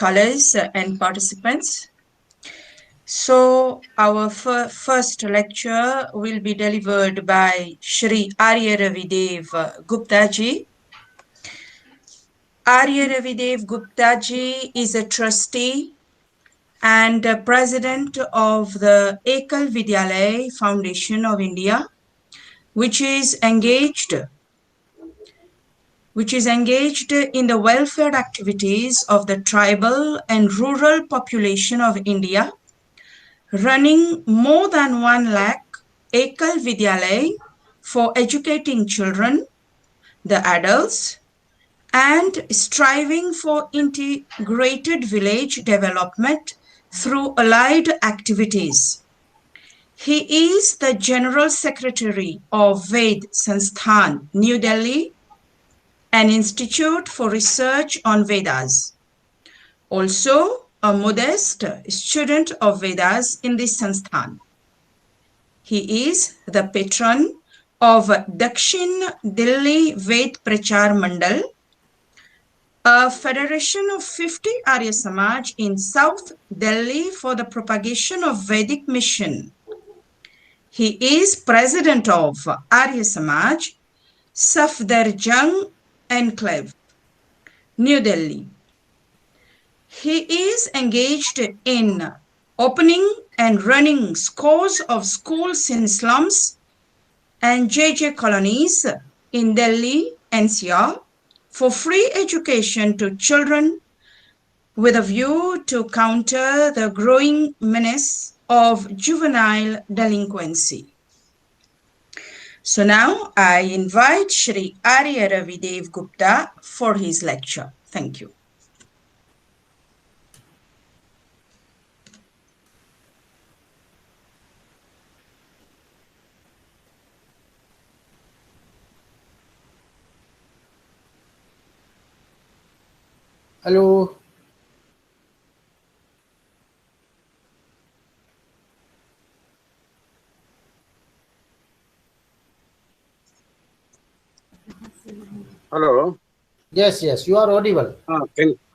scholars and participants. So our first lecture will be delivered by Shri Arya Ravidev Gupta ji. Arya Ravidev Gupta ji is a trustee and president of the Ekal Vidyalaya Foundation of India, which is engaged in the welfare activities of the tribal and rural population of India, running more than 1 lakh Ekal Vidyalaya for educating children, the adults, and striving for integrated village development through allied activities. He is the General Secretary of Ved Sansthan, New Delhi, an institute for research on Vedas. Also, a modest student of Vedas in this Sansthan. He is the patron of Dakshin Delhi Ved Prachar Mandal, a federation of 50 Arya Samaj in South Delhi for the propagation of Vedic mission. He is president of Arya Samaj, Safdarjung Enclave, New Delhi. He is engaged in opening and running scores of schools in slums and JJ colonies in Delhi NCR for free education to children with a view to counter the growing menace of juvenile delinquency. So now I invite Shri Arya Ravidev Gupta for his lecture. Thank you. Hello. Hello. Yes, you are audible.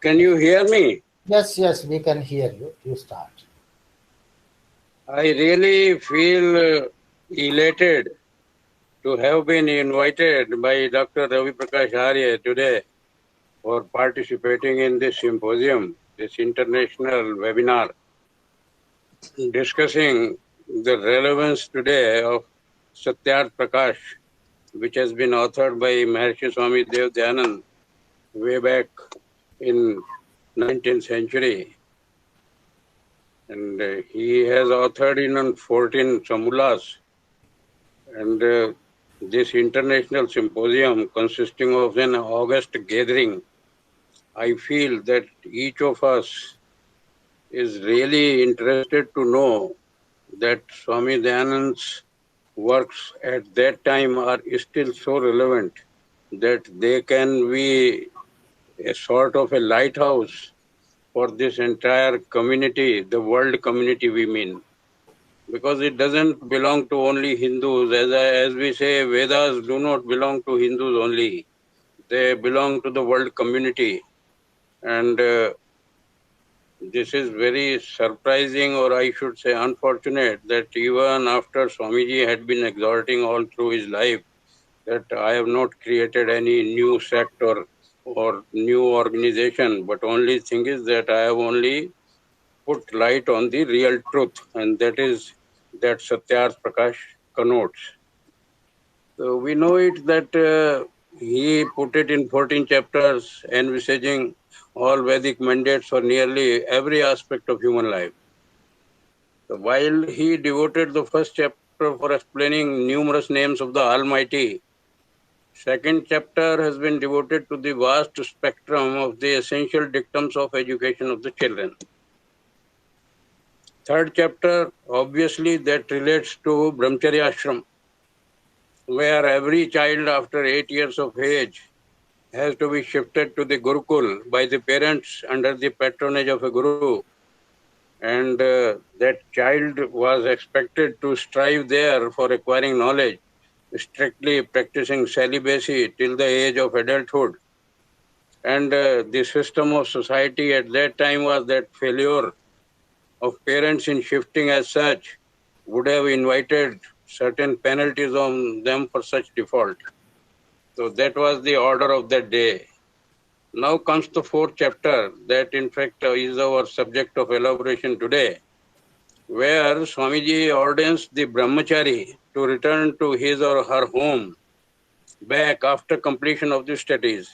Can you hear me? Yes, we can hear you. You start. I really feel elated to have been invited by Dr. Ravi Prakash Arya today for participating in this symposium, this international webinar, discussing the relevance today of Satyarth Prakash, which has been authored by Maharshi Swami Dev Dhyanand way back in 19th century. And he has authored in 14 Samulas. And this international symposium consisting of an August gathering, I feel that each of us is really interested to know that Swami Dayanand's works at that time are still so relevant that they can be a sort of a lighthouse for this entire community, the world community we mean. Because it doesn't belong to only Hindus. As we say, Vedas do not belong to Hindus only. They belong to the world community. And this is very surprising, or I should say unfortunate, that even after Swamiji had been exhorting all through his life that I have not created any new sect or new organization, but only thing is that I have only put light on the real truth, and that is that Satyarth Prakash connotes. So we know it that he put it in 14 chapters, envisaging all Vedic mandates for nearly every aspect of human life. So while he devoted the first chapter for explaining numerous names of the Almighty, second chapter has been devoted to the vast spectrum of the essential dictums of education of the children. Third chapter, obviously, that relates to Brahmacharya Ashram, where every child after 8 years of age has to be shifted to the Gurukul by the parents under the patronage of a Guru. And that child was expected to strive there for acquiring knowledge, strictly practicing celibacy till the age of adulthood. And the system of society at that time was that failure of parents in shifting as such would have invited certain penalties on them for such default. So that was the order of that day. Now comes the fourth chapter that in fact is our subject of elaboration today, where Swamiji ordains the brahmachari to return to his or her home back after completion of the studies.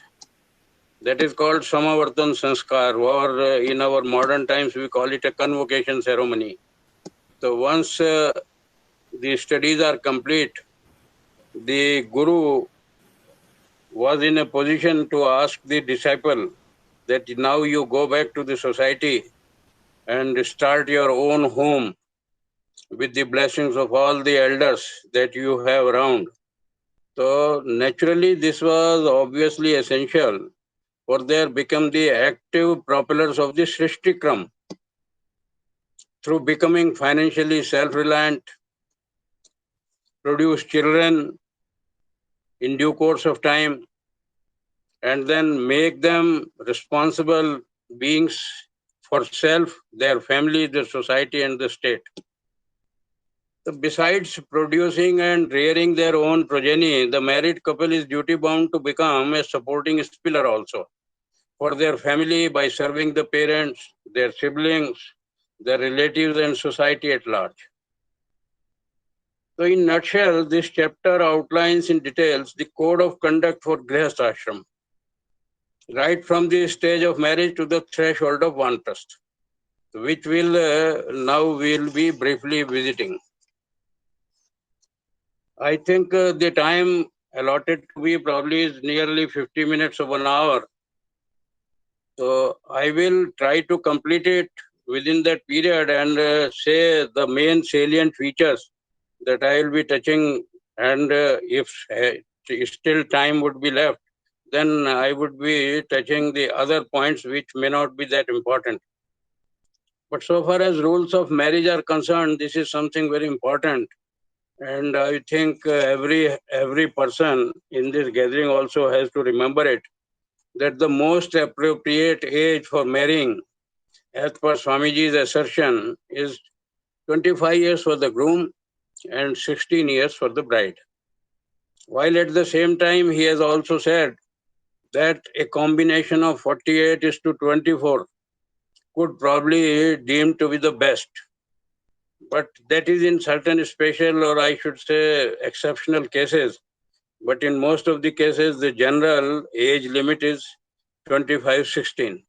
That is called Samavartan Sanskar, or in our modern times we call it a convocation ceremony. So once the studies are complete, the Guru was in a position to ask the disciple that now you go back to the society and start your own home with the blessings of all the elders that you have around. So naturally this was obviously essential for there become the active propellers of the Srishtikram through becoming financially self-reliant, produce children in due course of time, and then make them responsible beings for self, their family, the society, and the state. So besides producing and rearing their own progeny, the married couple is duty-bound to become a supporting pillar also for their family by serving the parents, their siblings, their relatives, and society at large. So in nutshell, this chapter outlines in details the code of conduct for Grihastha Ashram, right from the stage of marriage to the threshold of vanprastha, which now we'll be briefly visiting. I think the time allotted to me probably is nearly 50 minutes of an hour. So I will try to complete it within that period and say the main salient features that I will be touching, and if still time would be left, then I would be touching the other points which may not be that important. But so far as rules of marriage are concerned, this is something very important. And I think every person in this gathering also has to remember it, that the most appropriate age for marrying, as per Swamiji's assertion, is 25 years for the groom and 16 years for the bride. While at the same time, he has also said that a combination of 48:24 could probably be deemed to be the best. But that is in certain special, or I should say exceptional cases. But in most of the cases, the general age limit is 25-16.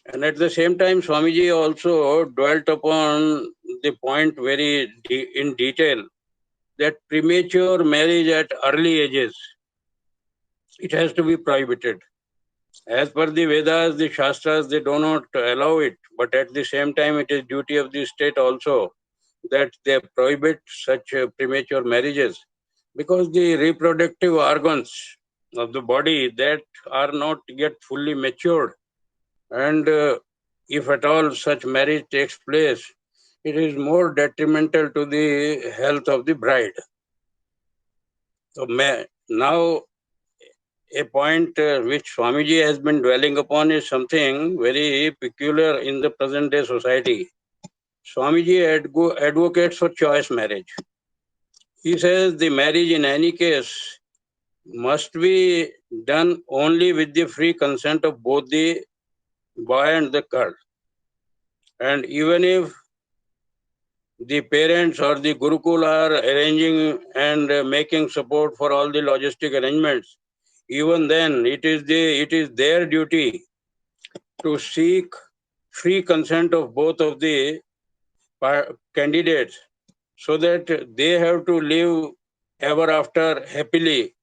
And at the same time, Swamiji also dwelt upon the point very in detail that premature marriage at early ages, it has to be prohibited. As per the Vedas, the Shastras, they do not allow it, but at the same time, it is duty of the state also that they prohibit such premature marriages, because the reproductive organs of the body that are not yet fully matured, and if at all such marriage takes place, it is more detrimental to the health of the bride. So now a point which Swamiji has been dwelling upon is something very peculiar in the present day society. Swamiji advocates for choice marriage. He says the marriage in any case must be done only with the free consent of both the boy and the girl. And even if the parents or the Gurukul are arranging and making support for all the logistic arrangements, even then it is their duty to seek free consent of both of the candidates, so that they have to live ever after happily.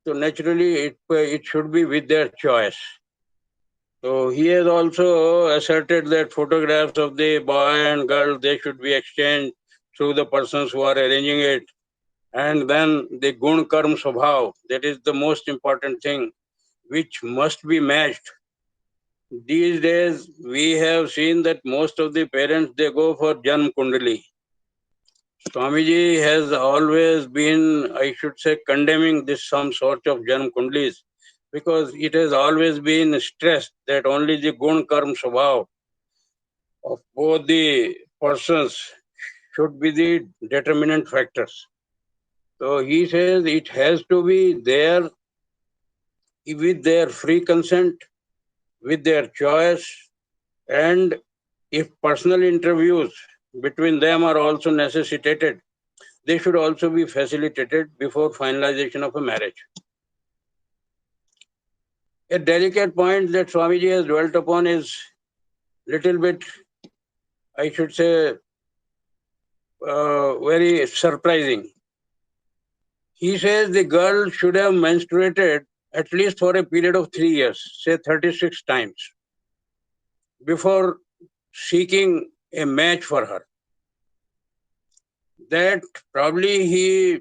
So naturally it should be with their choice. So he has also asserted that photographs of the boy and girl, they should be exchanged through the persons who are arranging it. And then the gun karm swabhav, that is the most important thing, which must be matched. These days we have seen that most of the parents, they go for Janm Kundali. Swamiji has always been, I should say, condemning this some sort of Janm Kundalis, because it has always been stressed that only the gun karma swabhav of both the persons should be the determinant factors. So he says it has to be there with their free consent, with their choice, and if personal interviews between them are also necessitated, they should also be facilitated before finalization of a marriage. A delicate point that Swamiji has dwelt upon is little bit, I should say, very surprising. He says the girl should have menstruated at least for a period of 3 years, say 36 times, before seeking a match for her. That probably he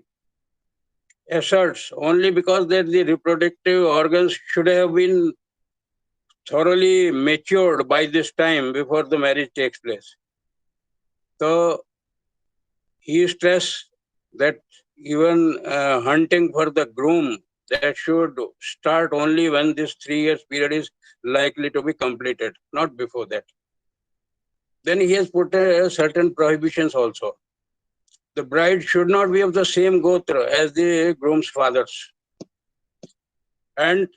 asserts only because that the reproductive organs should have been thoroughly matured by this time before the marriage takes place. So he stressed that even hunting for the groom, that should start only when this 3 years period is likely to be completed, not before that. Then he has put certain prohibitions also. The bride should not be of the same gotra as the groom's fathers, and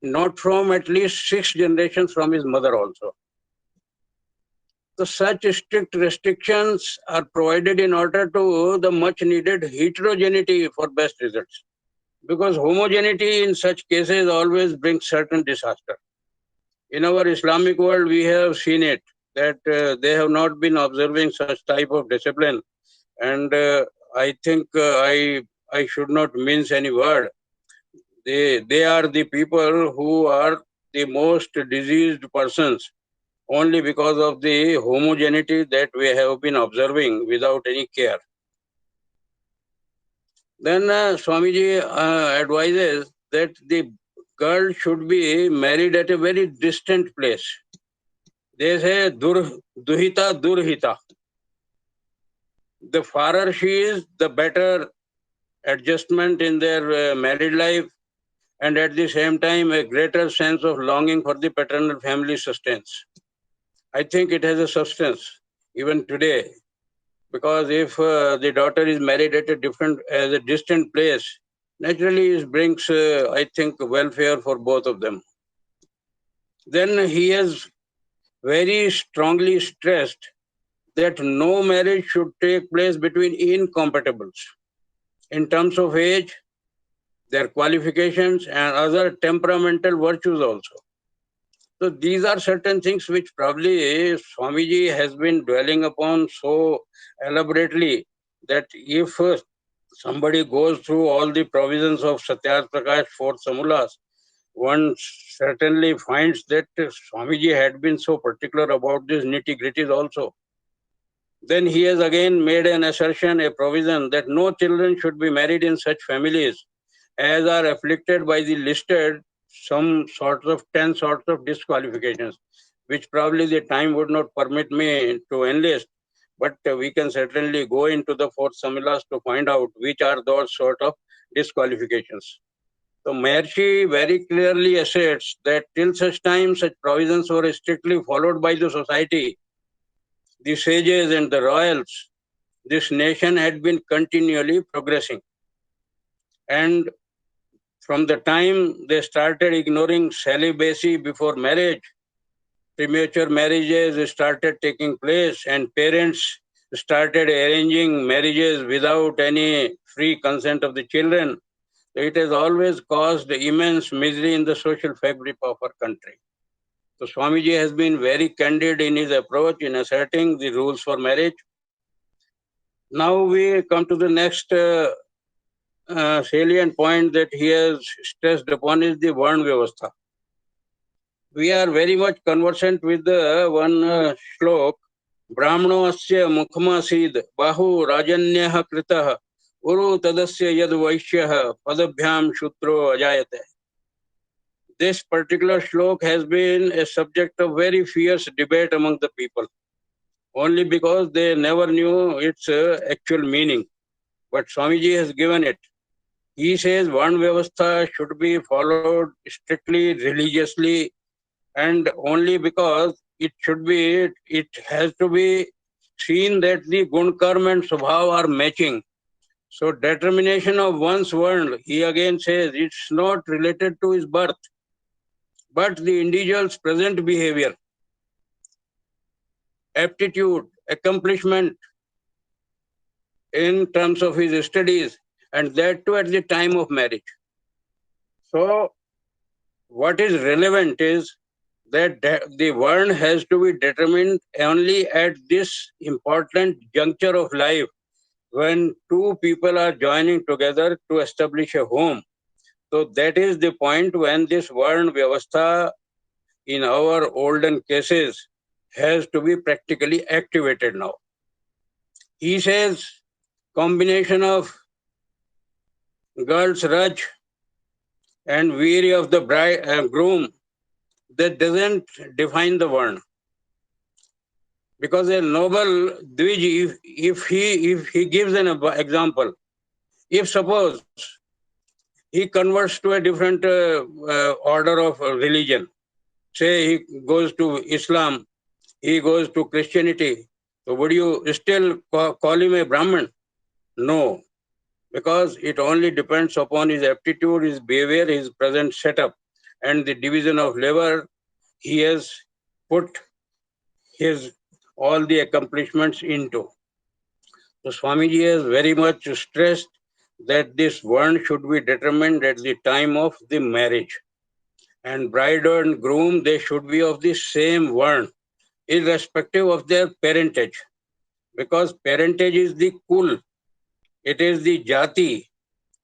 not from at least 6 generations from his mother also. So such strict restrictions are provided in order to the much needed heterogeneity for best results. Because homogeneity in such cases always brings certain disaster. In our Islamic world, we have seen it, that they have not been observing such type of discipline. And I think I should not mince any word. They are the people who are the most diseased persons, only because of the homogeneity that we have been observing without any care. Then Swamiji advises that the girl should be married at a very distant place. They say duhita durhita. The fairer she is, the better adjustment in their married life, and at the same time a greater sense of longing for the paternal family sustains. I think it has a substance even today, because if the daughter is married at a distant place, naturally it brings, I think, welfare for both of them. Then he has very strongly stressed that no marriage should take place between incompatibles in terms of age, their qualifications, and other temperamental virtues also. So these are certain things which probably Swamiji has been dwelling upon so elaborately that if somebody goes through all the provisions of Satyarth Prakash 4 Samulas, one certainly finds that Swamiji had been so particular about these nitty-gritties also. Then he has again made an assertion, a provision, that no children should be married in such families as are afflicted by the listed some sorts of 10 sorts of disqualifications, which probably the time would not permit me to enlist, but we can certainly go into the 4th Samilas to find out which are those sort of disqualifications. So Maharshi very clearly asserts that till such time such provisions were strictly followed by the society, the sages and the royals, this nation had been continually progressing. And from the time they started ignoring celibacy before marriage, premature marriages started taking place and parents started arranging marriages without any free consent of the children. It has always caused immense misery in the social fabric of our country. So Swamiji has been very candid in his approach in asserting the rules for marriage. Now we come to the next salient point that he has stressed upon is the Varn Vyavastha. We are very much conversant with the one shlok, Brahmano asya mukhmasid bahu rajanyah kritah uru tadasya yad vaishyah padabhyam shutro ajayate. This particular shlok has been a subject of very fierce debate among the people, only because they never knew its actual meaning. But Swamiji has given it. He says Varna Vyavastha should be followed strictly, religiously, and only because it has to be seen that the gun, karma and subhav are matching. So determination of one's Varna, he again says, it's not related to his birth, but the individual's present behavior, aptitude, accomplishment in terms of his studies, and that too at the time of marriage. So what is relevant is that the Varna has to be determined only at this important juncture of life when two people are joining together to establish a home. So that is the point when this Varna Vyavastha in our olden cases has to be practically activated now. He says combination of girl's Raj and weary of the bride groom, that doesn't define the Varna. Because a noble Dvij, if he gives an example, if suppose he converts to a different order of religion, say he goes to Islam, he goes to Christianity, so would you still call him a Brahmin? No, because it only depends upon his aptitude, his behavior, his present setup, and the division of labor he has put his all the accomplishments into. So Swamiji has very much stressed that this Varna should be determined at the time of the marriage. And bride and groom, they should be of the same Varna, irrespective of their parentage. Because parentage is the kul, it is the jati,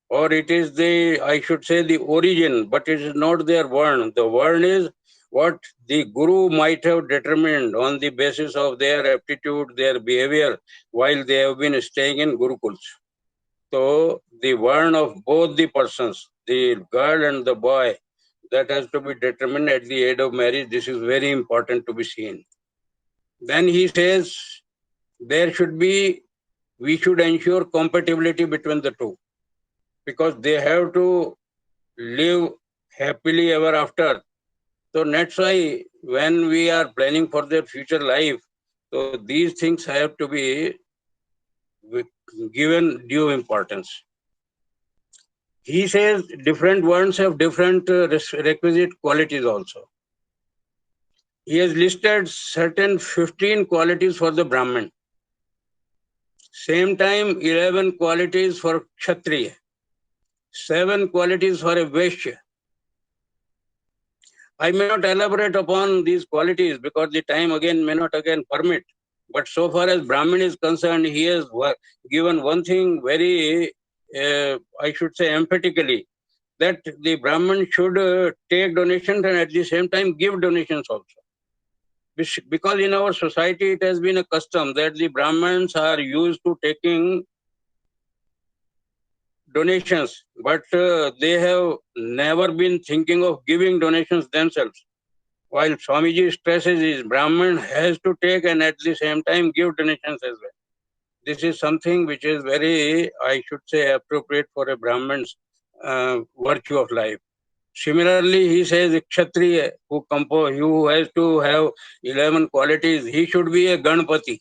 or it is the, I should say, the origin, but it is not their Varna. The Varna is what the Guru might have determined on the basis of their aptitude, their behavior, while they have been staying in Gurukuls. So the Varna of both the persons, the girl and the boy, that has to be determined at the age of marriage. This is very important to be seen. Then he says we should ensure compatibility between the two, because they have to live happily ever after. So that's why when we are planning for their future life, so these things have to be given due importance. He says different ones have different requisite qualities also. He has listed certain 15 qualities for the Brahmin. Same time, 11 qualities for Kshatriya, 7 qualities for a Vaishya. I may not elaborate upon these qualities because the time again may not again permit. But so far as Brahmin is concerned, he has given one thing very, I should say emphatically, that the Brahmin should take donations and at the same time give donations also. Because in our society it has been a custom that the Brahmins are used to taking donations, but they have never been thinking of giving donations themselves. While Swamiji stresses is Brahman has to take and at the same time give donations as well. This is something which is very, I should say, appropriate for a Brahman's virtue of life. Similarly, he says Kshatriya, who has to have 11 qualities, he should be a Ganpati.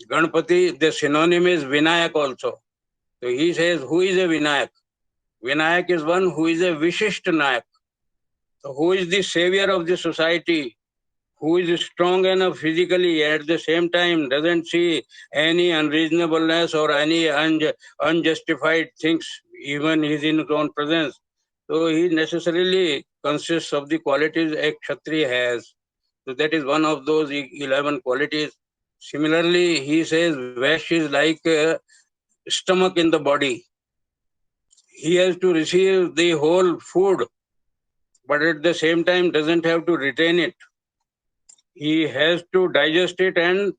Ganpati, the synonym is Vinayak also. So he says, who is a Vinayak? Vinayak is one who is a Vishisht Nayak. So who is the savior of the society, who is strong enough physically, at the same time doesn't see any unreasonableness or any unjustified things, even in his own presence. So he necessarily consists of the qualities a Kshatriya has. So that is one of those 11 qualities. Similarly, he says Vash is like a stomach in the body. He has to receive the whole food, but at the same time doesn't have to retain it. He has to digest it and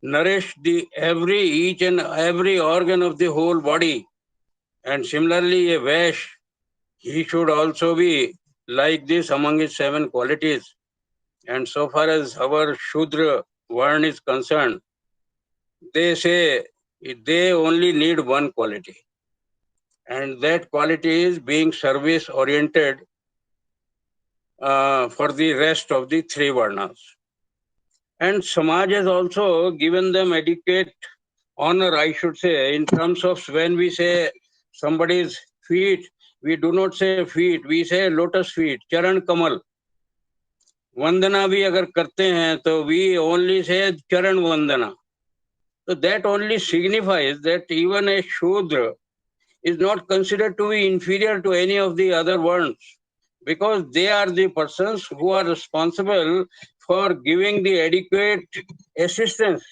nourish each and every organ of the whole body. And similarly, a Vash, he should also be like this among his 7 qualities. And so far as our Shudra Varna is concerned, they say they only need one quality. And that quality is being service oriented for the rest of the three varnas. And Samaj has also given them adequate honor, I should say, in terms of when we say somebody's feet, we do not say feet, we say lotus feet, charan kamal. Vandana भी अगर करते हैं तो we only say charan vandana. So that only signifies that even a Shudra is not considered to be inferior to any of the other varnas, because they are the persons who are responsible for giving the adequate assistance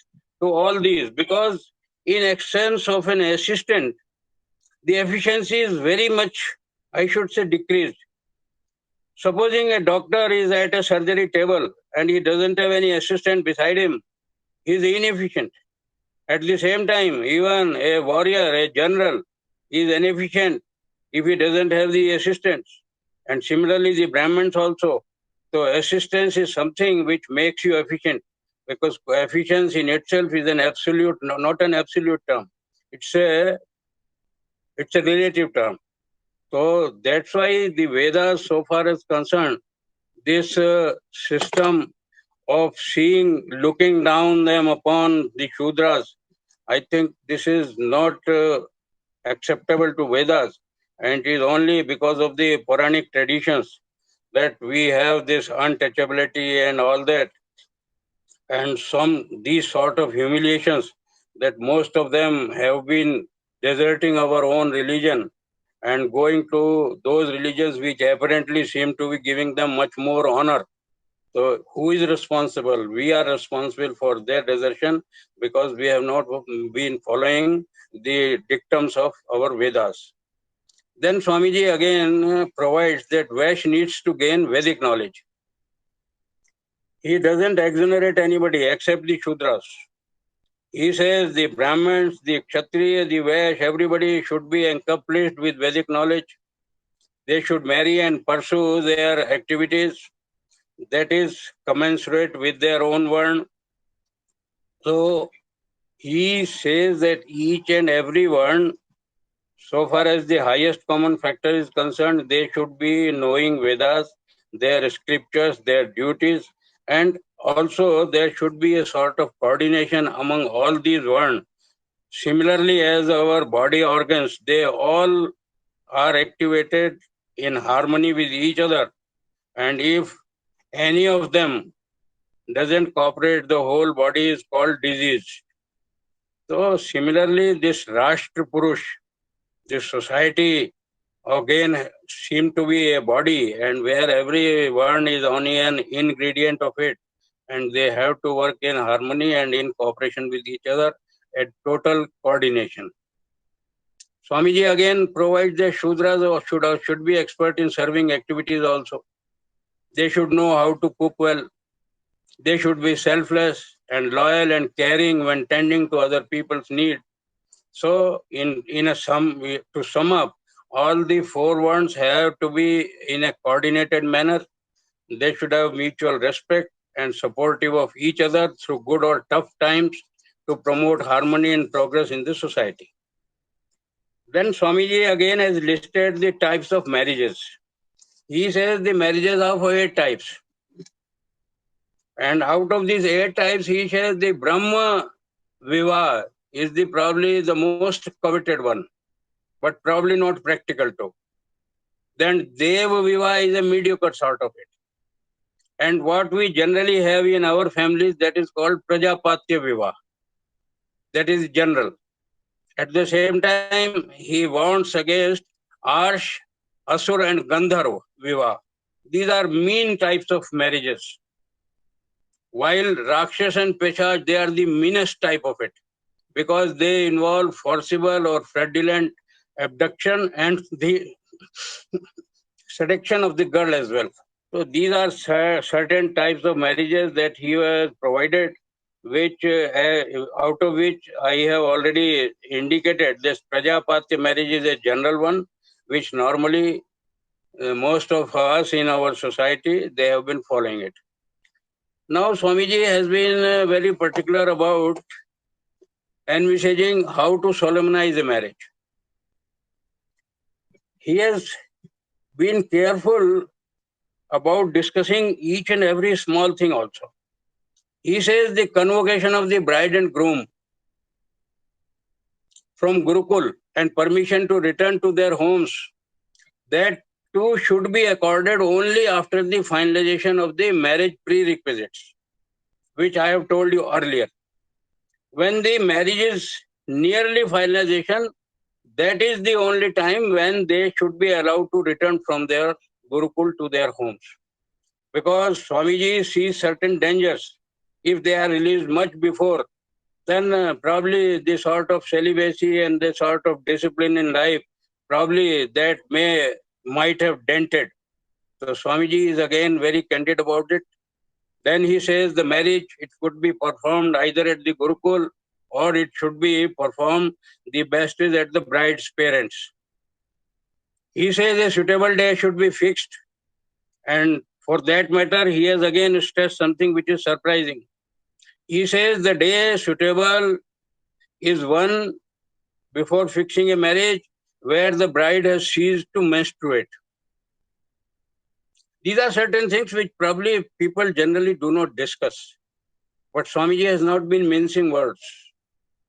to all these, because in absence of an assistant, the efficiency is very much, I should say, decreased. Supposing a doctor is at a surgery table and he doesn't have any assistant beside him, he is inefficient. At the same time, even a warrior, a general, is inefficient if he doesn't have the assistants. And similarly, the Brahmins also. So assistance is something which makes you efficient, because efficiency in itself is an absolute, not an absolute term. It's a relative term. So that's why the Vedas, so far as concerned, this system of looking down them upon the Shudras, I think this is not acceptable to Vedas, and it is only because of the Puranic traditions that we have this untouchability and all that, and these sort of humiliations, that most of them have been deserting our own religion and going to those religions which apparently seem to be giving them much more honor. So who is responsible? We are responsible for their desertion, because we have not been following the dictums of our Vedas. Then Swamiji again provides that Vash needs to gain Vedic knowledge. He doesn't exonerate anybody except the Shudras. He says the Brahmins, the Kshatriya, the Vash, everybody should be accomplished with Vedic knowledge. They should marry and pursue their activities that is commensurate with their own varna. So he says that each and every varna, so far as the highest common factor is concerned, they should be knowing Vedas, their scriptures, their duties, and also there should be a sort of coordination among all these varna. Similarly, as our body organs, they all are activated in harmony with each other, and if any of them doesn't cooperate, the whole body is called disease. So similarly, this Rashtra Purush, this society again seem to be a body, and where every one is only an ingredient of it, and they have to work in harmony and in cooperation with each other, at total coordination. Swamiji again provides that Shudras should be expert in serving activities also. They should know how to cook well. They should be selfless and loyal and caring when tending to other people's needs. So, to sum up, all the four ones have to be in a coordinated manner. They should have mutual respect and supportive of each other through good or tough times to promote harmony and progress in the society. Then Swamiji again has listed the types of marriages. He says the marriages are of 8 types. And out of these 8 types, he says the Brahma Vivah is probably the most coveted one, but probably not practical too. Then Deva Vivah is a mediocre sort of it. And what we generally have in our families, that is called Prajapatya Vivah. That is general. At the same time, he warns against Arsh, Asur and Gandharva Vivah. These are mean types of marriages. While Rakshas and Peshach, they are the meanest type of it, because they involve forcible or fraudulent abduction and the seduction of the girl as well. So these are certain types of marriages that he has provided, which out of which I have already indicated. This Prajapatya marriage is a general one, which normally most of us in our society, they have been following it. Now Swamiji has been very particular about envisaging how to solemnize a marriage. he has been careful about discussing each and every small thing also. He says the convocation of the bride and groom from Gurukul and permission to return to their homes, that too should be accorded only after the finalization of the marriage prerequisites, which I have told you earlier. When the marriage is nearly finalization, that is the only time when they should be allowed to return from their Gurukul to their homes. Because Swamiji sees certain dangers. If they are released much before, then probably the sort of celibacy and the sort of discipline in life, probably that might have dented. So Swamiji is again very candid about it. Then he says the marriage, it could be performed either at the Gurukul or it should be performed, the best is at the bride's parents. He says a suitable day should be fixed, and for that matter, he has again stressed something which is surprising. He says the day suitable is one before fixing a marriage where the bride has ceased to menstruate. These are certain things which probably people generally do not discuss. But Swamiji has not been mincing words.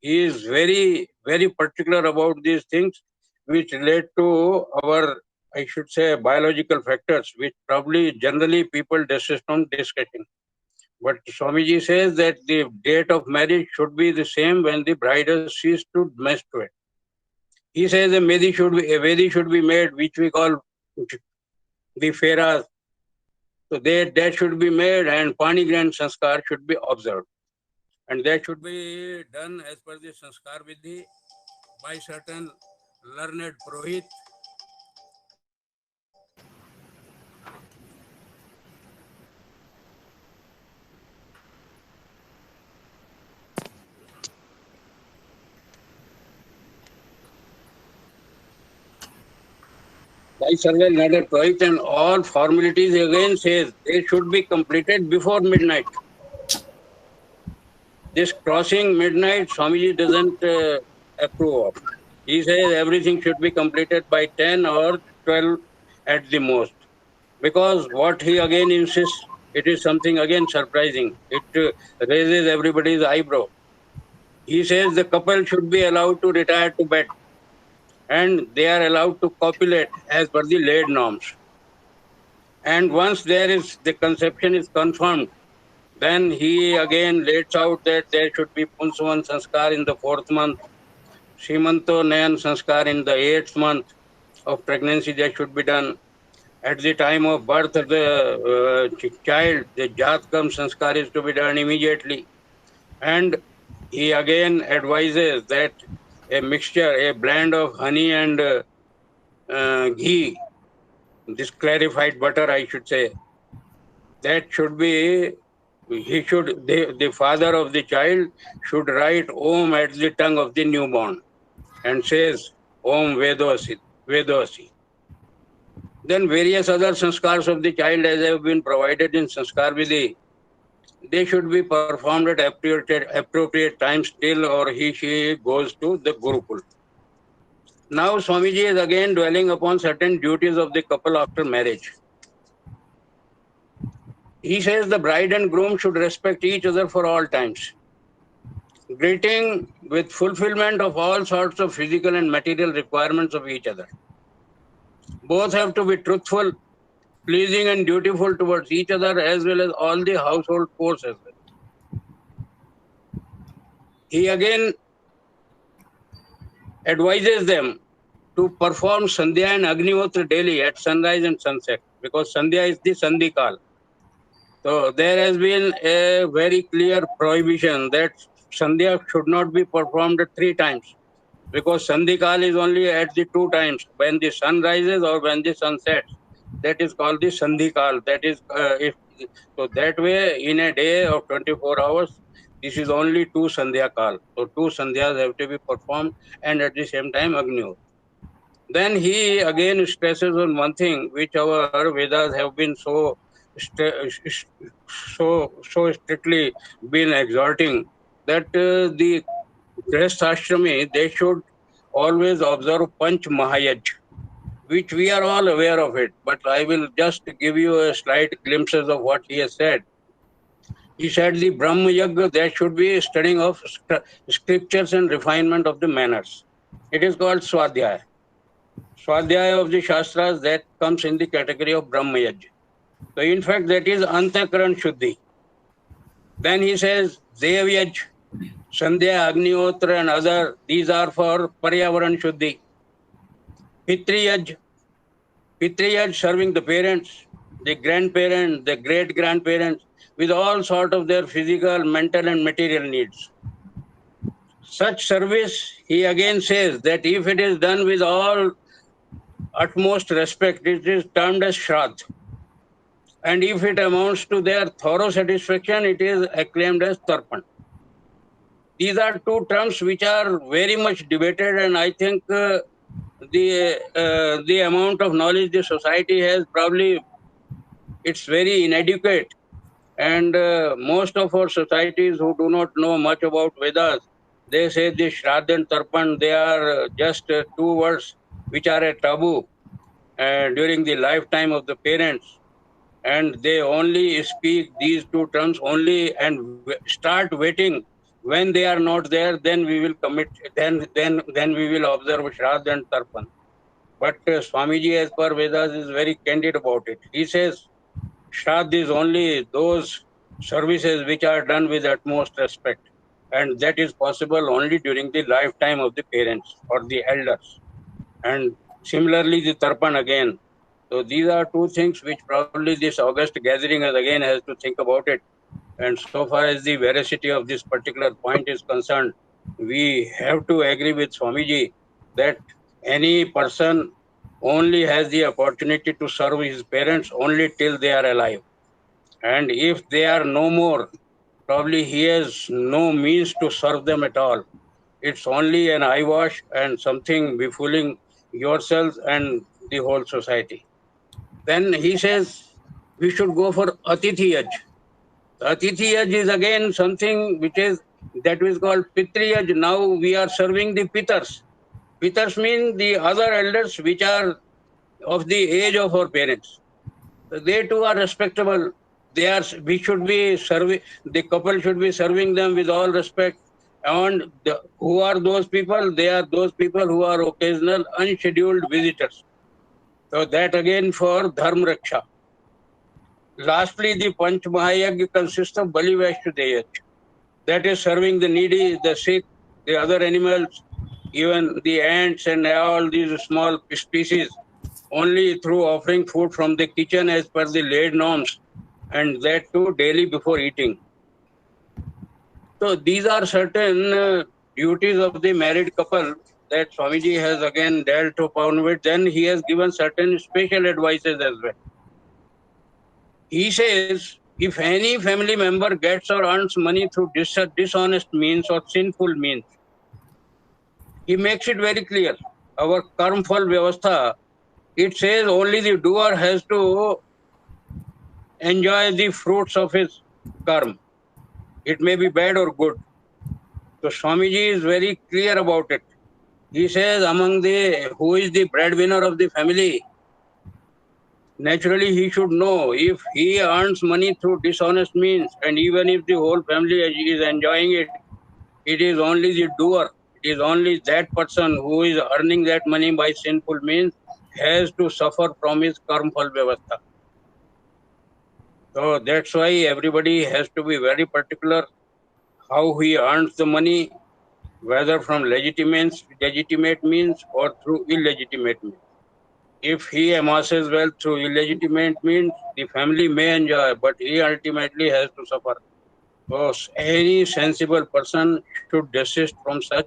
He is very, very particular about these things which relate to our, I should say, biological factors, which probably generally people desist from discussing. But Swamiji says that the date of marriage should be the same when the bride has ceased to menstruate. He says a Vedi should be made, which we call the Feras. So that should be made, and Panigrahana Sanskar should be observed. And that should be done as per the Sanskar Vidhi by certain learned Purohit. By certain learned Purohit, and all formalities again says they should be completed before midnight. This crossing midnight, Swamiji doesn't approve of. He says everything should be completed by 10 or 12 at the most. Because what he again insists, it is something again surprising. It raises everybody's eyebrow. He says the couple should be allowed to retire to bed and they are allowed to copulate as per the laid norms. And once the conception is confirmed, then he again lays out that there should be Punsavan Sanskar in the 4th month, Shimanto Nayan Sanskar in the 8th month of pregnancy, that should be done. At the time of birth of the child, the Jatkam Sanskar is to be done immediately. And he again advises that a mixture, a blend of honey and ghee, this clarified butter, I should say, that should be, the father of the child should write Om at the tongue of the newborn and says Om Vedasi. Then various other sanskars of the child, as have been provided in Sanskar Vidhi, they should be performed at appropriate times till or she goes to the Gurukul. Now Swamiji is again dwelling upon certain duties of the couple after marriage. He says the bride and groom should respect each other for all times. Greeting with fulfillment of all sorts of physical and material requirements of each other. Both have to be truthful, pleasing and dutiful towards each other as well as all the household chores as well. He again advises them to perform Sandhya and Agnihotra daily at sunrise and sunset, because Sandhya is the Sandhikal. So there has been a very clear prohibition that Sandhya should not be performed 3 times, because Sandhikal is only at the 2 times, when the sun rises or when the sun sets. That is called the Sandhikal. That is, so that way in a day of 24 hours, this is only 2 Sandhya Kal. So 2 Sandhyas have to be performed, and at the same time Agnihotra. Then he again stresses on one thing which our Vedas have been so strictly been exhorting, that the Grihasthashrami, they should always observe Panch Mahayaj. which we are all aware of it, but I will just give you a slight glimpses of what he has said. He said the Brahma Yajna, there should be studying of scriptures and refinement of the manners. It is called Swadhyaya. Swadhyaya of the Shastras, that comes in the category of Brahma Yajna. So in fact, that is Antakaran Shuddhi. Then he says, Dev Yaj, Sandhya, Agnihotra and other, these are for Paryavaran Shuddhi. Pitri Yaj, serving the parents, the grandparents, the great-grandparents, with all sort of their physical, mental and material needs. Such service, he again says that if it is done with all utmost respect, it is termed as Shraddh. And if it amounts to their thorough satisfaction, it is acclaimed as Tarpan. These are two terms which are very much debated, and I think the amount of knowledge the society has, probably it's very inadequate. And most of our societies who do not know much about Vedas, they say the Shraddha and Tarpan, they are just two words which are a taboo during the lifetime of the parents. And they only speak these two terms only and start waiting when they are not there. Then we will commit. Then we will observe Shraddha and Tarpan. But Swamiji, as per Vedas, is very candid about it. He says Shraddha is only those services which are done with utmost respect, and that is possible only during the lifetime of the parents or the elders. And similarly, the Tarpan again. So these are two things which probably this August gathering has to think about it. And so far as the veracity of this particular point is concerned, we have to agree with Swamiji that any person only has the opportunity to serve his parents only till they are alive. And if they are no more, probably he has no means to serve them at all. It's only an eyewash and something befooling yourself and the whole society. Then he says we should go for Atithi Yaj. Atithi Yaj is again something which is called Pitri Yaj. Now we are serving the Pitars. Pitars mean the other elders which are of the age of our parents. They too are respectable. We should be serving, the couple should be serving them with all respect. And who are those people? They are those people who are occasional, unscheduled visitors. So that again for Dharma Raksha. Lastly, the Panch Mahayagya consists of Bali Vaishnudeyaj. That is serving the needy, the sick, the other animals, even the ants and all these small species, only through offering food from the kitchen as per the laid norms, and that too daily before eating. So these are certain duties of the married couple that Swamiji has again dealt upon with. Then he has given certain special advices as well. He says, if any family member gets or earns money through dishonest means or sinful means, he makes it very clear. Our Karmphal Vyavastha, it says only the doer has to enjoy the fruits of his karma. It may be bad or good. So Swamiji is very clear about it. He says who is the breadwinner of the family, naturally he should know if he earns money through dishonest means, and even if the whole family is enjoying it, it is only the doer, it is only that person who is earning that money by sinful means has to suffer from his Karmphal Vyavastha. So that's why everybody has to be very particular how he earns the money, whether from legitimate means or through illegitimate means. If he amasses wealth through illegitimate means, the family may enjoy, but he ultimately has to suffer. So any sensible person should desist from such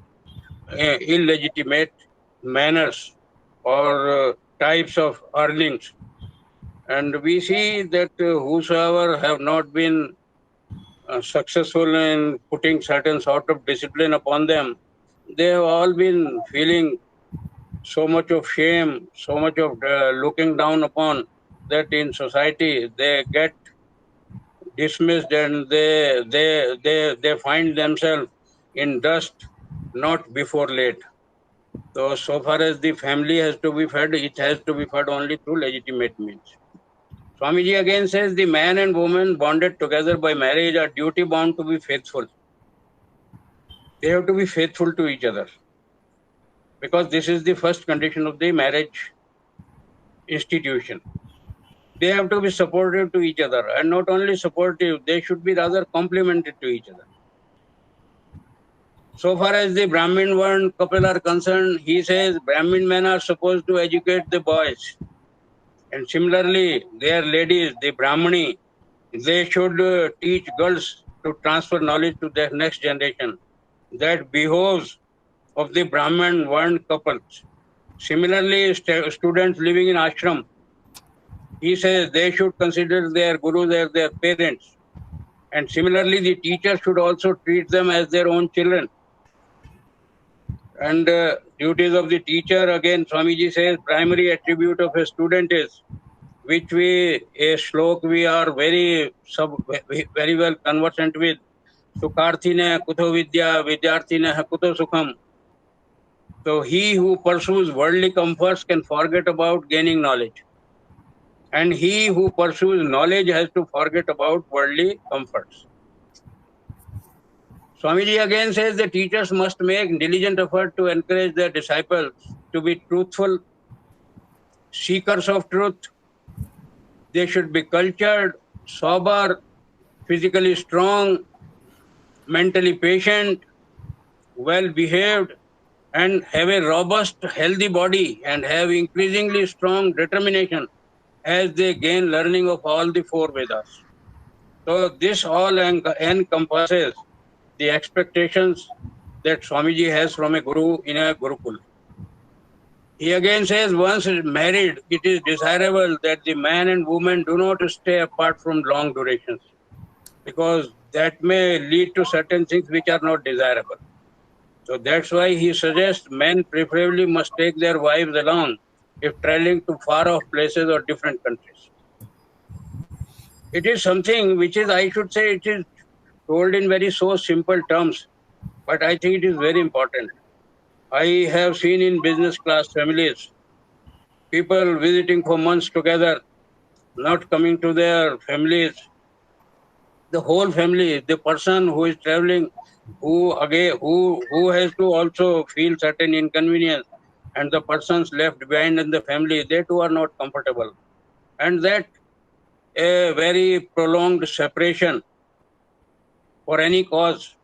illegitimate manners or types of earnings. And we see that whosoever have not been successful in putting certain sort of discipline upon them, they have all been feeling so much of shame, so much of looking down upon, that in society they get dismissed and they find themselves in dust not before late. So far as the family has to be fed, it has to be fed only through legitimate means. Swamiji again says the man and woman bonded together by marriage are duty bound to be faithful. They have to be faithful to each other, because this is the first condition of the marriage institution. They have to be supportive to each other, and not only supportive, they should be rather complementary to each other. So far as the Brahmin Varn couple are concerned, he says Brahmin men are supposed to educate the boys, and similarly their ladies, the Brahmani, they should teach girls to transfer knowledge to their next generation. That behoves of the Brahmin Varn couples. Similarly, students living in ashram, he says they should consider their gurus as their parents. And similarly, the teachers should also treat them as their own children. And duties of the teacher, again, Swamiji says, primary attribute of a student is, which a shlok we are very well conversant with. Sukharthine kuto vidya, vidyarthine kuto sukham. So he who pursues worldly comforts can forget about gaining knowledge. And he who pursues knowledge has to forget about worldly comforts. Swamiji again says the teachers must make diligent effort to encourage their disciples to be truthful, seekers of truth. They should be cultured, sober, physically strong, mentally patient, well behaved, and have a robust, healthy body, and have increasingly strong determination as they gain learning of all the four Vedas. So this all encompasses the expectations that Swamiji has from a guru in a Gurukul. He again says, once married, it is desirable that the man and woman do not stay apart from long durations, because that may lead to certain things which are not desirable. So that's why he suggests men preferably must take their wives along if traveling to far off places or different countries. It is something which is, I should say, it is told in very so simple terms, but I think it is very important. I have seen in business class families, people visiting for months together, not coming to their families. The whole family, the person who is traveling, who has to also feel certain inconvenience, and the persons left behind in the family, they too are not comfortable. And that a very prolonged separation for any cause,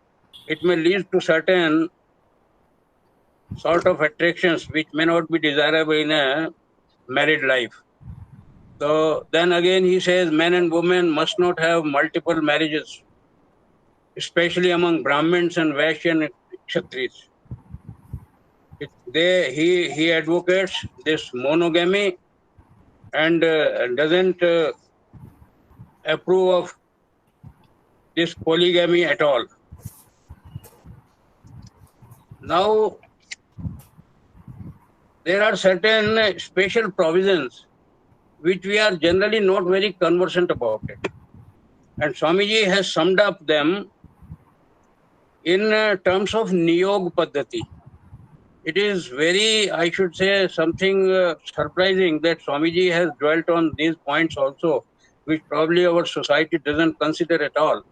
it may lead to certain sort of attractions which may not be desirable in a married life. So then again he says men and women must not have multiple marriages, especially among Brahmins and Vaishyan and Kshatris. He advocates this monogamy and doesn't approve of this polygamy at all. Now, there are certain special provisions which we are generally not very conversant about it. And Swamiji has summed up them in terms of Niyog Paddhati. It is very, I should say, something surprising that Swamiji has dwelt on these points also, which probably our society doesn't consider at all.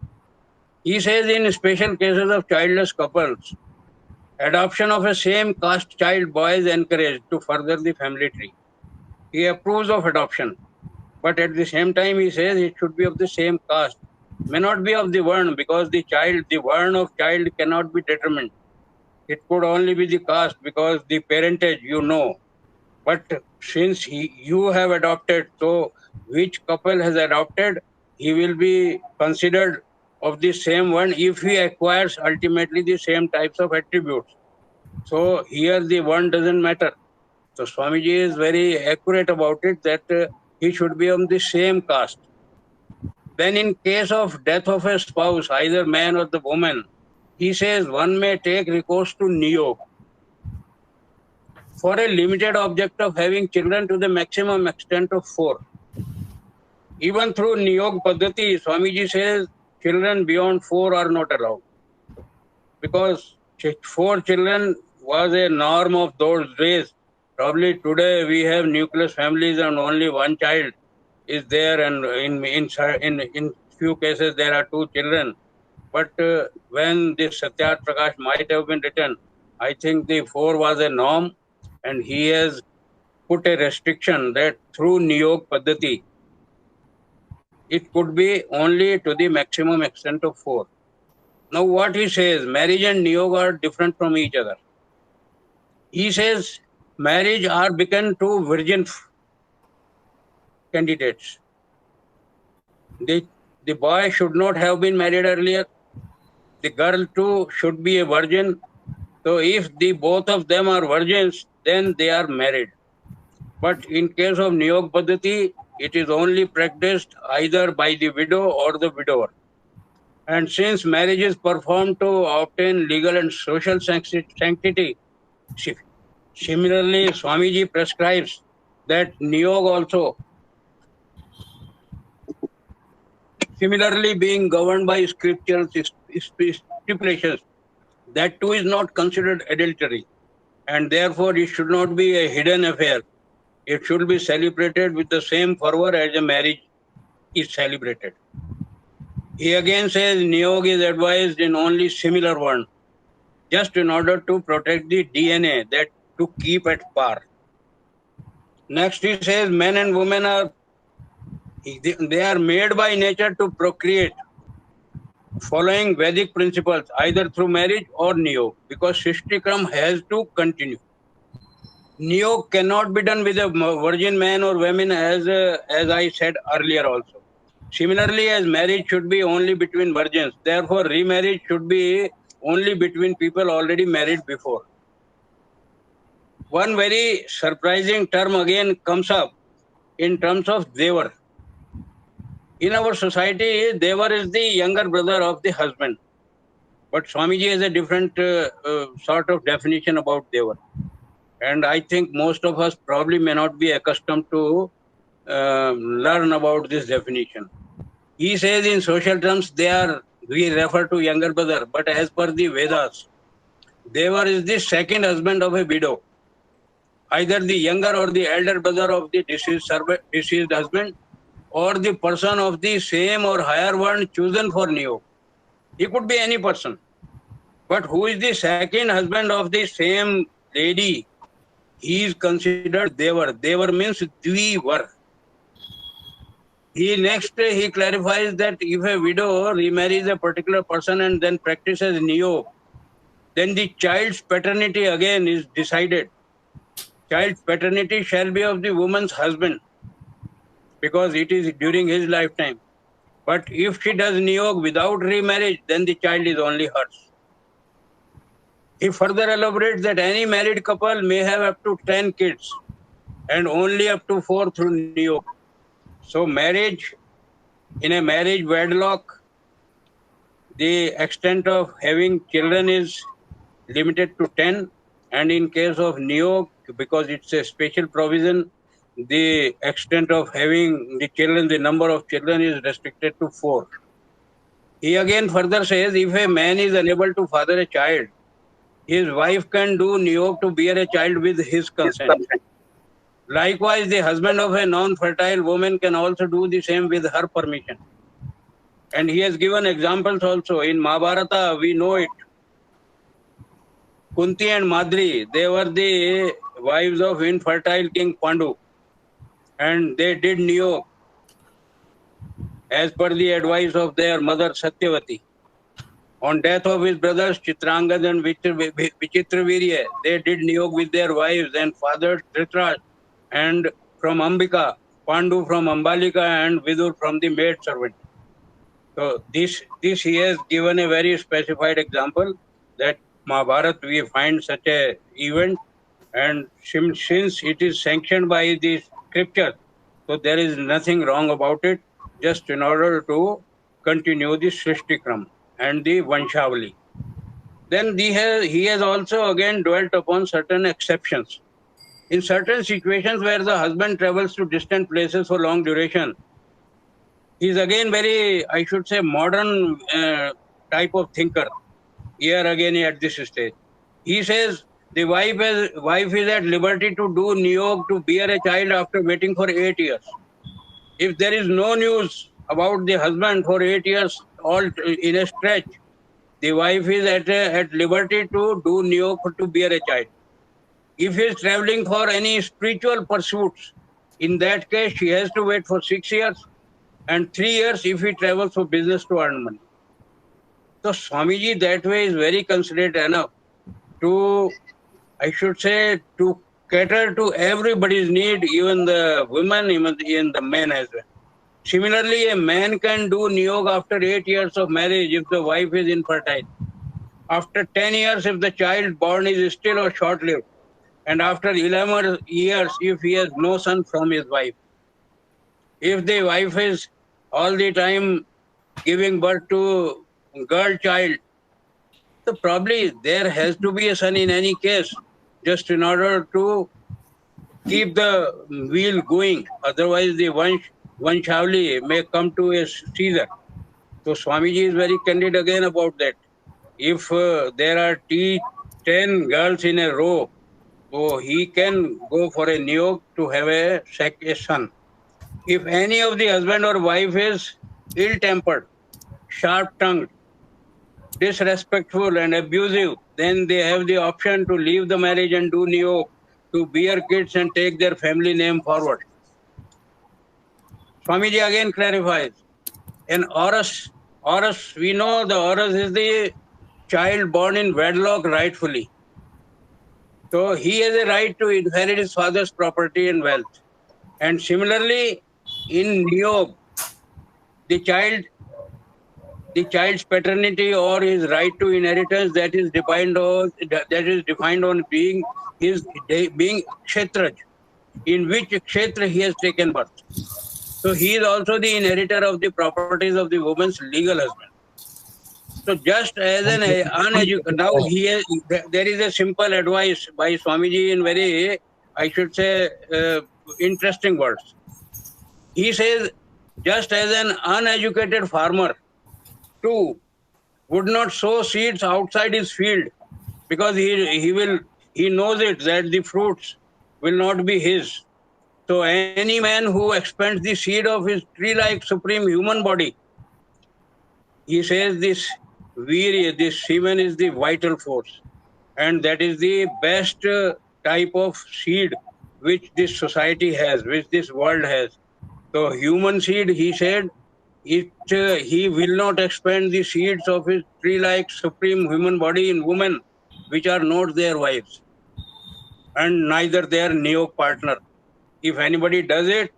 He says in special cases of childless couples, adoption of a same caste child boy is encouraged to further the family tree. He approves of adoption, but at the same time he says it should be of the same caste. May not be of the Varn, because the Varn of child cannot be determined. It could only be the caste, because the parentage you know. But since you have adopted, so which couple has adopted, he will be considered of the same one if he acquires ultimately the same types of attributes. So here the one doesn't matter. So Swamiji is very accurate about it, that he should be of the same caste. Then in case of death of a spouse, either man or the woman, he says one may take recourse to Niyog for a limited object of having children to the maximum extent of 4. Even through Niyog Paddhati, Swamiji says children beyond 4 are not allowed, because 4 children was a norm of those days. Probably today we have nuclear families and only one child is there, and in few cases there are two children. But when this Satyarth Prakash might have been written, I think the 4 was a norm, and he has put a restriction that through Niyog Paddhati, it could be only to the maximum extent of 4. Now what he says, marriage and Niyog are different from each other. He says marriage are become to virgin candidates. The boy should not have been married earlier. The girl too should be a virgin. So if the both of them are virgins, then they are married. But in case of Niyog Paddhati, it is only practiced either by the widow or the widower. And since marriage is performed to obtain legal and social sanctity, similarly, Swamiji prescribes that Niyog also, similarly being governed by scriptural stipulations, that too is not considered adultery, and therefore it should not be a hidden affair. It should be celebrated with the same fervor as a marriage is celebrated. He again says Niyog is advised in only similar one, just in order to protect the DNA, that to keep at par. Next he says men and women are made by nature to procreate, following Vedic principles, either through marriage or Niyog, because Srishtikram has to continue. Niyog cannot be done with a virgin man or woman, as I said earlier also. Similarly, as marriage should be only between virgins, therefore remarriage should be only between people already married before. One very surprising term again comes up in terms of Devar. In our society, Devar is the younger brother of the husband. But Swamiji has a different sort of definition about Devar. And I think most of us probably may not be accustomed to learn about this definition. He says in social terms, we refer to younger brother, but as per the Vedas, Devar is the second husband of a widow. Either the younger or the elder brother of the deceased husband, or the person of the same or higher one chosen for Niyog. He could be any person. But who is the second husband of the same lady? He is considered Devar. Devar means Dvivar. He clarifies that if a widow remarries a particular person and then practices Niyog, then the child's paternity again is decided. Child's paternity shall be of the woman's husband, because it is during his lifetime. But if she does Niyog without remarriage, then the child is only hers. He further elaborates that any married couple may have up to 10 kids and only up to 4 through Niyog. So marriage, in a marriage wedlock, the extent of having children is limited to 10, and in case of Niyog, because it's a special provision, the extent of having the children, the number of children is restricted to 4. He again further says, if a man is unable to father a child, his wife can do Niyog to bear a child with his consent. Likewise, the husband of a non-fertile woman can also do the same with her permission. And he has given examples also. In Mahabharata, we know it. Kunti and Madri, they were the wives of infertile King Pandu. And they did Niyog as per the advice of their mother Satyavati. On death of his brothers Chitrangad and Vichitravirya, they did Niyog with their wives and fathered Dhritarashtra, and from Ambika, Pandu from Ambalika, and Vidur from the maid servant. So this he has given a very specified example, that Mahabharata we find such a event, and since it is sanctioned by the scripture, so there is nothing wrong about it, just in order to continue the Srishtikram and the Vanshavali. Then he has also again dwelt upon certain exceptions. In certain situations where the husband travels to distant places for long duration, he is again very, I should say, modern type of thinker. Here again at this stage, he says The wife is at liberty to do niyog to bear a child after waiting for 8 years. If there is no news about the husband for 8 years all in a stretch, the wife is at liberty to do niyog to bear a child. If he is traveling for any spiritual pursuits, in that case, she has to wait for 6 years and 3 years if he travels for business to earn money. So Swamiji that way is very considerate enough to, I should say, to cater to everybody's need, even the women, even the men as well. Similarly, a man can do niyog after 8 years of marriage if the wife is infertile. After 10 years, if the child born is still or short-lived. And after 11 years, if he has no son from his wife. If the wife is all the time giving birth to girl child, so probably there has to be a son in any case, just in order to keep the wheel going. Otherwise, the Vanshavli may come to a seizure. So Swamiji is very candid again about that. If there are 10 girls in a row, so he can go for a niyog to have a son. If any of the husband or wife is ill-tempered, sharp-tongued, disrespectful and abusive, then they have the option to leave the marriage and do niyog, to bear kids and take their family name forward. Swamiji again clarifies, an Orus, we know the Orus is the child born in wedlock rightfully. So he has a right to inherit his father's property and wealth. And similarly, in niyog, the child's paternity or his right to inheritance that is defined on being kshetraj, in which kshetra he has taken birth. So he is also the inheritor of the properties of the woman's legal husband. So just as an uneducated, now there is a simple advice by Swamiji in very, I should say, interesting words. He says, just as an uneducated farmer too would not sow seeds outside his field because he knows it that the fruits will not be his. So any man who expends the seed of his tree-like supreme human body, he says this virya, this semen is the vital force, and that is the best type of seed which this society has, which this world has. So human seed, he said, he will not expend the seeds of his tree-like supreme human body in women which are not their wives and neither their niyog partner. If anybody does it,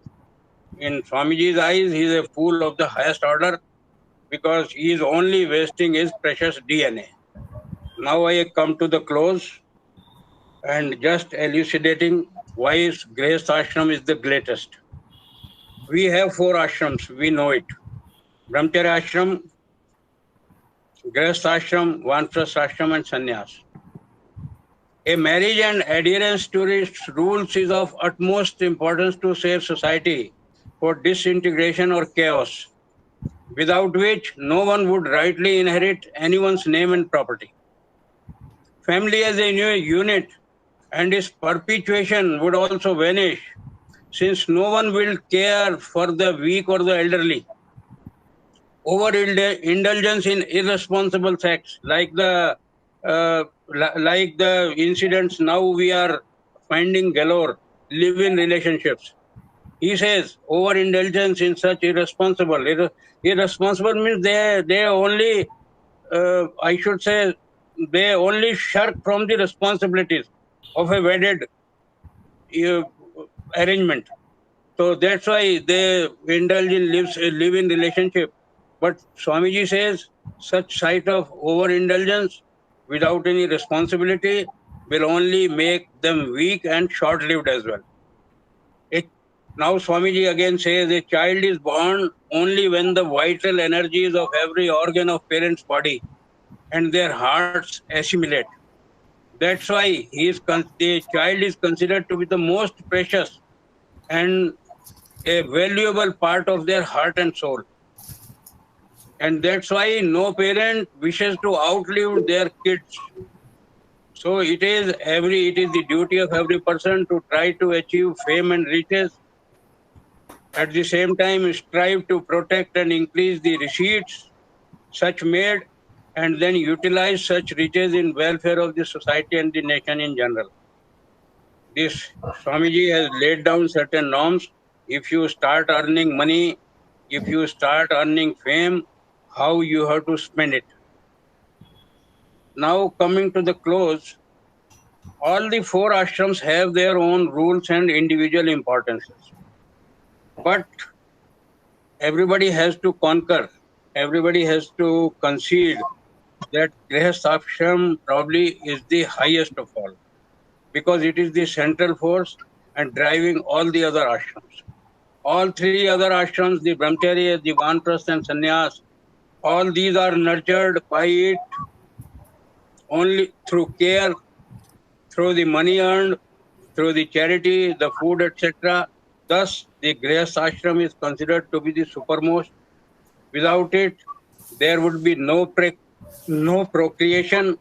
in Swamiji's eyes, he is a fool of the highest order because he is only wasting his precious DNA. Now I come to the close and just elucidating why Grihastha Ashram is the greatest. We have 4 ashrams, we know it. Brahmacharya Ashram, Grihastha Ashram, Vanprastha Ashram and Sannyas. A marriage and adherence to its rules is of utmost importance to save society for disintegration or chaos, without which no one would rightly inherit anyone's name and property. Family as a new unit and its perpetuation would also vanish, since no one will care for the weak or the elderly. Overindulgence in irresponsible sex, like the incidents now we are finding galore, live-in relationships. He says overindulgence in such irresponsible means they only, I should say, they only shirk from the responsibilities of a wedded arrangement. So that's why they indulge in live-in relationship. But Swamiji says such site of overindulgence without any responsibility will only make them weak and short-lived as well. Now Swamiji again says a child is born only when the vital energies of every organ of parent's body and their hearts assimilate. That's why the child is considered to be the most precious and a valuable part of their heart and soul. And that's why no parent wishes to outlive their kids. So it is the duty of every person to try to achieve fame and riches. At the same time, strive to protect and increase the receipts such made, and then utilize such riches in welfare of the society and the nation in general. This Swamiji has laid down certain norms. If you start earning money, if you start earning fame, how you have to spend it. Now coming to the close, all the 4 ashrams have their own rules and individual importances. But everybody has to conquer, everybody has to concede that Grihastha ashram probably is the highest of all, because it is the central force and driving all the other ashrams. All 3 other ashrams, the Brahmacharya, the Vanprastha and Sannyas, all these are nurtured by it only through care, through the money earned, through the charity, the food, etc. Thus, the Grihastha ashram is considered to be the supermost. Without it, there would be no procreation,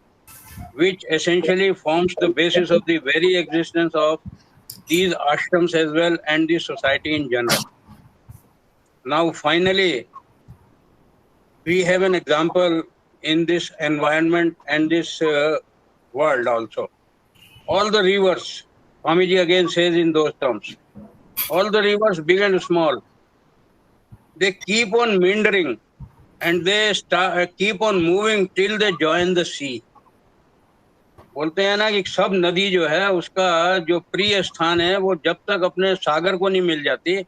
which essentially forms the basis of the very existence of these ashrams as well and the society in general. Now, finally, we have an example in this environment and this world also. All the rivers, Swamiji again says in those terms, all the rivers, big and small, they keep on meandering and they keep on moving till they join the sea. बोलते हैं ना कि सब नदी जो है उसका जो प्रिय स्थान है वो जब तक अपने सागर को नहीं मिल जाती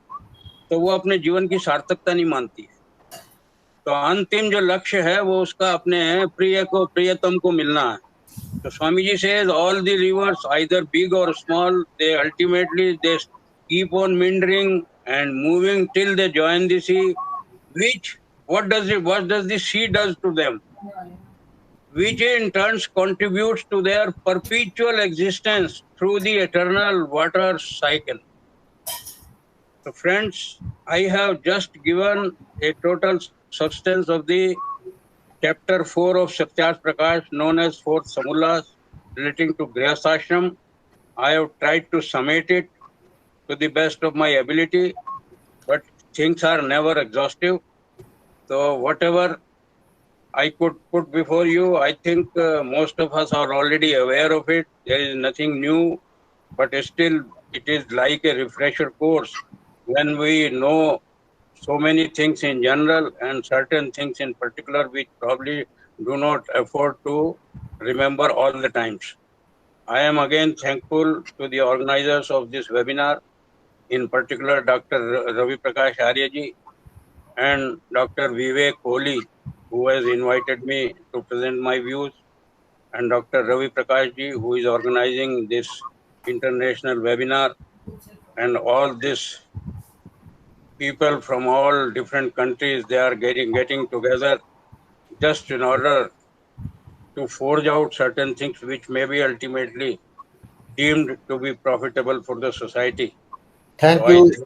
तो वो अपने जीवन की सार्थकता नहीं मानती है। तो अंतिम जो लक्ष्य है वो उसका अपने प्रियतम को मिलना है। तो Swami ji says all the rivers, either big or small, they ultimately keep on meandering and moving till they join the sea. Which what does the sea does to them? Which in turn contributes to their perpetual existence through the eternal water cycle. So friends, I have just given a total substance of the chapter 4 of Satyarth Prakash, known as 4 Samulas, relating to Grihastha ashram. I have tried to summate it to the best of my ability, but things are never exhaustive. So whatever I could put before you, I think most of us are already aware of it. There is nothing new, but still it is like a refresher course when we know so many things in general and certain things in particular which probably do not afford to remember all the times. I am again thankful to the organizers of this webinar, in particular Dr. Ravi Prakash Arya ji and Dr. Vivek Kohli, who has invited me to present my views, and Dr. Ravi Prakash ji, who is organizing this international webinar, and all this people from all different countries, they are getting together just in order to forge out certain things which may be ultimately deemed to be profitable for the society. Thank So you.